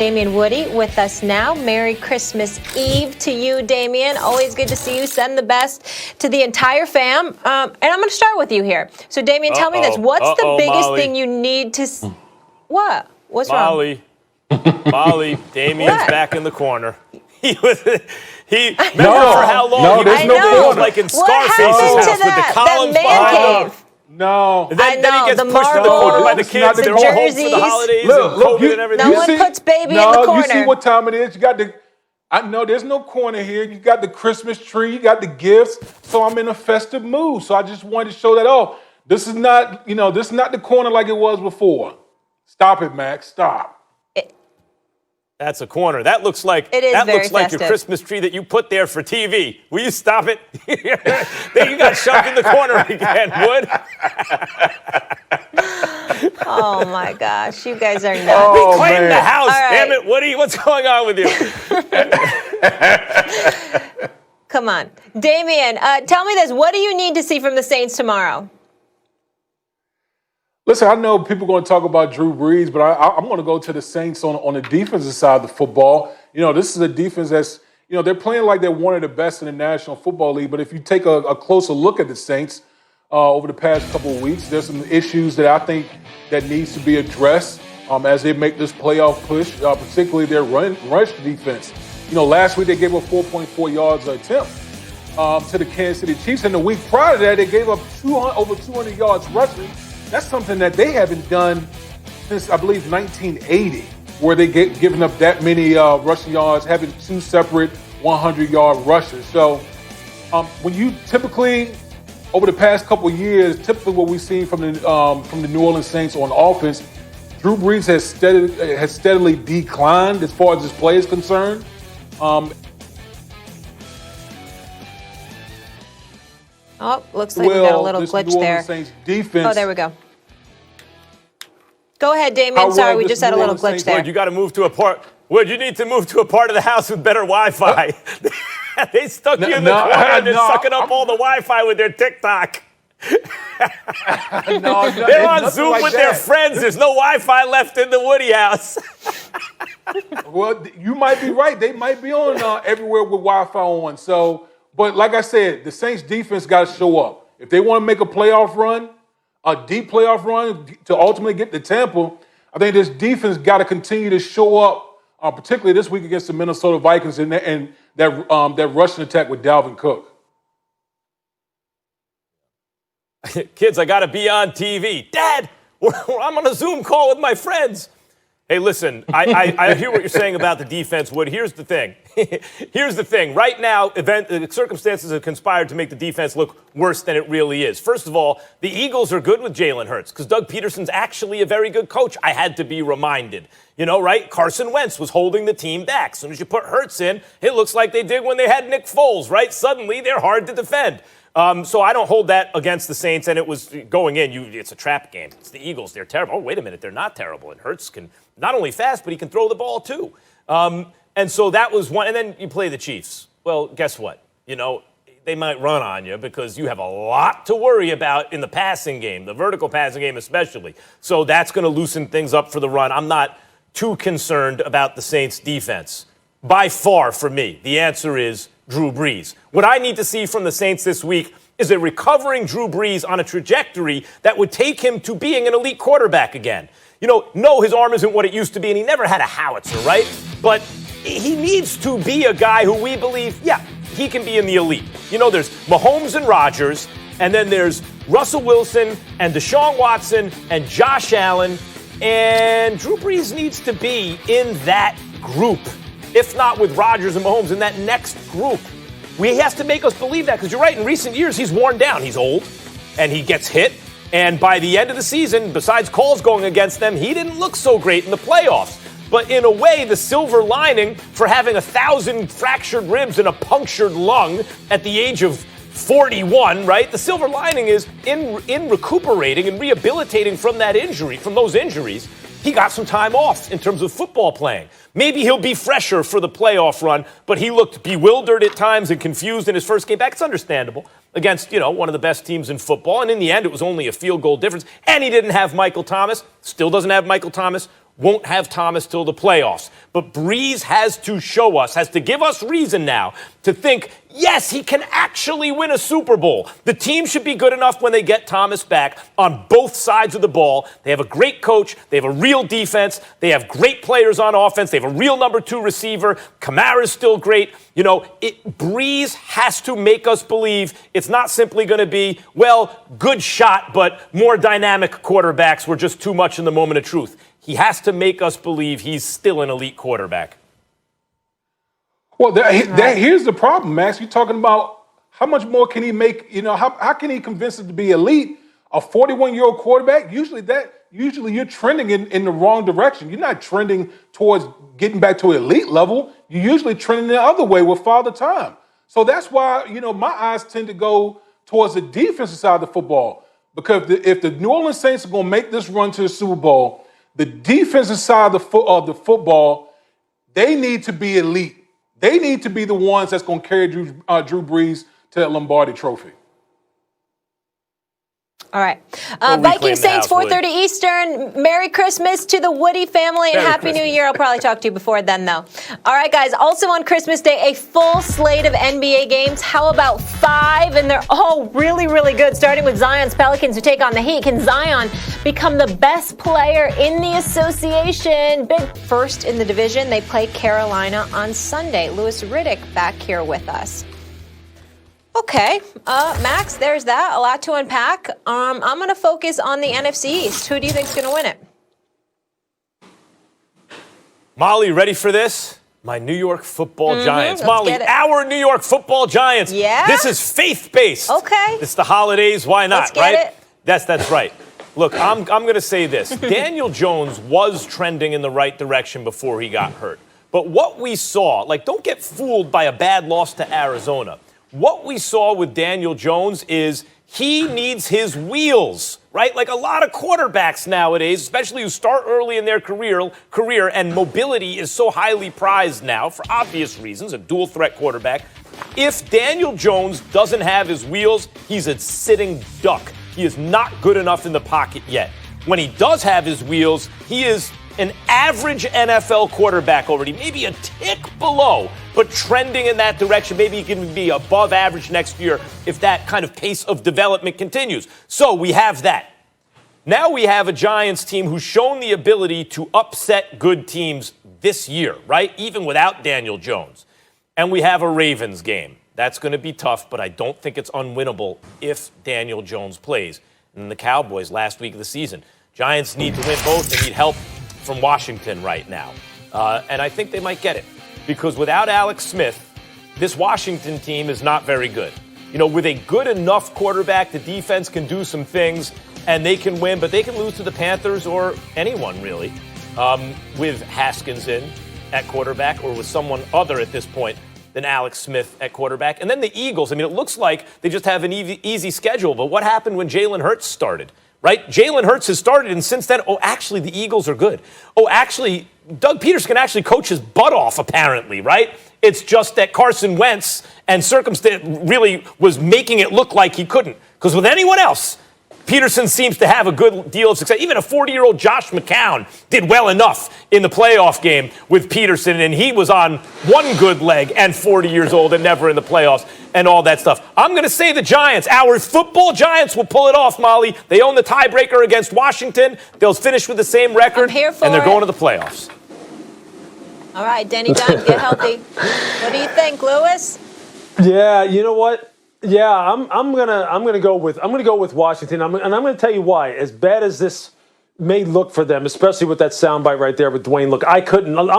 Damian Woody with us now. Merry Christmas Eve to you, Damian. Always good to see you. Send the best to the entire fam. And I'm going to start with you here. So, Damian, tell me this. What's the biggest thing you need to... What? What's wrong? Molly, Damian's back in the corner. Remember for how long? No, there's no corner. Like in Scarface's house with the columns behind him. No. And then he gets pushed to the corner by the kids. They're all home for the holidays and COVID and everything. No one puts baby in the corner. You see what time it is. You got I know there's no corner here. You got the Christmas tree. You got the gifts. So I'm in a festive mood. So I just wanted to show that, this is not the corner like it was before. Stop it, Max. Stop. That's a corner. That looks like festive. your Christmas tree that you put there for TV. Will you stop it? Then you got shoved in the corner again, Wood. Oh my gosh, you guys are nuts. We claimed the house. Right. Damn it, Woody. What's going on with you? Come on. Damian, tell me this. What do you need to see from the Saints tomorrow? Listen, I know people are going to talk about Drew Brees, but I'm going to go to the Saints on the defensive side of the football. This is a defense that's, they're playing like they're one of the best in the National Football League. But if you take a closer look at the Saints over the past couple of weeks, there's some issues that I think that needs to be addressed as they make this playoff push, particularly their rush defense. Last week they gave up 4.4 yards an attempt to the Kansas City Chiefs. And the week prior to that, they gave up over 200 yards rushing. That's something that they haven't done since, I believe, 1980, where they given up that many rushing yards, having two separate 100-yard rushes. So when you typically, over the past couple of years, typically what we've seen from the New Orleans Saints on offense, Drew Brees has steadily declined as far as his play is concerned. Looks like we got a little glitch there. Defense, there we go. Go ahead, Damian. Sorry, we just had a little glitch there. Wood, you got to move to a part. Wood, you need to move to a part of the house with better Wi-Fi. They stuck you in the corner and they're sucking up all the Wi-Fi with their TikTok. They're on Zoom with their friends. There's no Wi-Fi left in the Woody house. Well, you might be right. They might be on everywhere with Wi-Fi on. So. But like I said, the Saints defense got to show up. If they want to make a playoff run, a deep playoff run to ultimately get to Tampa, I think this defense got to continue to show up, particularly this week against the Minnesota Vikings and that rushing attack with Dalvin Cook. Kids, I got to be on TV. Dad, I'm on a Zoom call with my friends. Hey, listen, I hear what you're saying about the defense, Wood. Here's the thing. Right now, circumstances have conspired to make the defense look worse than it really is. First of all, the Eagles are good with Jalen Hurts because Doug Peterson's actually a very good coach. I had to be reminded. Right? Carson Wentz was holding the team back. As soon as you put Hurts in, it looks like they did when they had Nick Foles, right? Suddenly, they're hard to defend. So I don't hold that against the Saints, and it was going in. It's a trap game. It's the Eagles. They're terrible. Oh, wait a minute. They're not terrible. And Hurts can not only fast, but he can throw the ball too. And so that was one. And then you play the Chiefs. Well, guess what? They might run on you because you have a lot to worry about in the passing game, the vertical passing game especially. So that's going to loosen things up for the run. I'm not too concerned about the Saints' defense. By far, for me, the answer is Drew Brees. What I need to see from the Saints this week is a recovering Drew Brees on a trajectory that would take him to being an elite quarterback again. No, his arm isn't what it used to be, and he never had a howitzer, right? But he needs to be a guy who we believe, he can be in the elite. There's Mahomes and Rodgers, and then there's Russell Wilson and Deshaun Watson and Josh Allen, and Drew Brees needs to be in that group. If not with Rodgers and Mahomes, in that next group. He has to make us believe that, because you're right, in recent years, he's worn down. He's old, and he gets hit. And by the end of the season, besides calls going against them, he didn't look so great in the playoffs. But in a way, the silver lining for having 1,000 fractured ribs and a punctured lung at the age of 41, right? The silver lining is in recuperating and rehabilitating from those injuries, he got some time off in terms of football playing. Maybe he'll be fresher for the playoff run, but he looked bewildered at times and confused in his first game back. It's understandable against, one of the best teams in football. And in the end, it was only a field goal difference. And he didn't have Michael Thomas. Still doesn't have Michael Thomas. won't have Thomas till the playoffs. But Brees has to show us, has to give us reason now to think, yes, he can actually win a Super Bowl. The team should be good enough when they get Thomas back on both sides of the ball. They have a great coach. They have a real defense. They have great players on offense. They have a real number 2 receiver. Kamara's still great. You know, Brees has to make us believe it's not simply going to be, well, good shot, but more dynamic quarterbacks were just too much in the moment of truth. He has to make us believe he's still an elite quarterback. Well, here's the problem, Max. You're talking about how much more can he make? You know, how can he convince us to be elite? A 41-year-old quarterback? Usually you're trending in the wrong direction. You're not trending towards getting back to elite level. You're usually trending the other way with Father Time. So that's why, you know, my eyes tend to go towards the defensive side of the football. Because if the New Orleans Saints are going to make this run to the Super Bowl, the defensive side of the football, they need to be elite. They need to be the ones that's going to carry Drew Brees to that Lombardi Trophy. All right. Vikings Saints, 4:30 Eastern. Merry Christmas to the Woody family and Happy New Year. I'll probably talk to you before then, though. All right, guys. Also on Christmas Day, a full slate of NBA games. How about 5? And they're all really, really good, starting with Zion's Pelicans who take on the Heat. Can Zion become the best player in the association? Big first in the division. They play Carolina on Sunday. Louis Riddick back here with us. Okay, Max, there's that. A lot to unpack. I'm going to focus on the NFC East. Who do you think's going to win it? Molly, ready for this? My New York Football Giants. Molly, get it. our New York Football Giants. Yeah? This is faith-based. Okay. It's the holidays. Why not, Let's get right? it. That's right. Look, I'm going to say this. Daniel Jones was trending in the right direction before he got hurt. But what we saw, like, don't get fooled by a bad loss to Arizona. What we saw with Daniel Jones is he needs his wheels, right? Like a lot of quarterbacks nowadays, especially who start early in their career, and mobility is so highly prized now for obvious reasons, a dual threat quarterback. If Daniel Jones doesn't have his wheels, he's a sitting duck. He is not good enough in the pocket yet. When he does have his wheels, he is an average NFL quarterback already, maybe a tick below, but trending in that direction. Maybe he can be above average next year if that kind of pace of development continues. So we have that. Now we have a Giants team who's shown the ability to upset good teams this year, right? Even without Daniel Jones. And we have a Ravens game. That's going to be tough, but I don't think it's unwinnable if Daniel Jones plays. And the Cowboys last week of the season. Giants need to win both. They need help from Washington right now. And I think they might get it. Because without Alex Smith, this Washington team is not very good. You know, with a good enough quarterback, the defense can do some things, and they can win, but they can lose to the Panthers or anyone, really, with Haskins in at quarterback or with someone other at this point than Alex Smith at quarterback. And then the Eagles, I mean, it looks like they just have an easy schedule, but what happened when Jalen Hurts started? Right? Jalen Hurts has started, and since then, actually, the Eagles are good. Actually, Doug Peterson can actually coach his butt off, apparently, right? It's just that Carson Wentz and circumstance really was making it look like he couldn't. Because with anyone else, Peterson seems to have a good deal of success. Even a 40-year-old Josh McCown did well enough in the playoff game with Peterson, and he was on one good leg and 40 years old and never in the playoffs and all that stuff. I'm going to say the Giants, our football Giants, will pull it off, Molly. They own the tiebreaker against Washington. They'll finish with the same record, and they're going to the playoffs. All right, Denny Dunn, get healthy. What do you think, Lewis? Yeah, you know what? Yeah, I'm gonna go with Washington. I'm gonna tell you why. As bad as this may look for them, especially with that soundbite right there with Dwayne. Look, I'm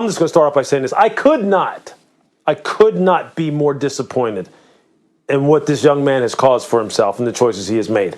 just gonna start off by saying this. I could not be more disappointed in what this young man has caused for himself and the choices he has made.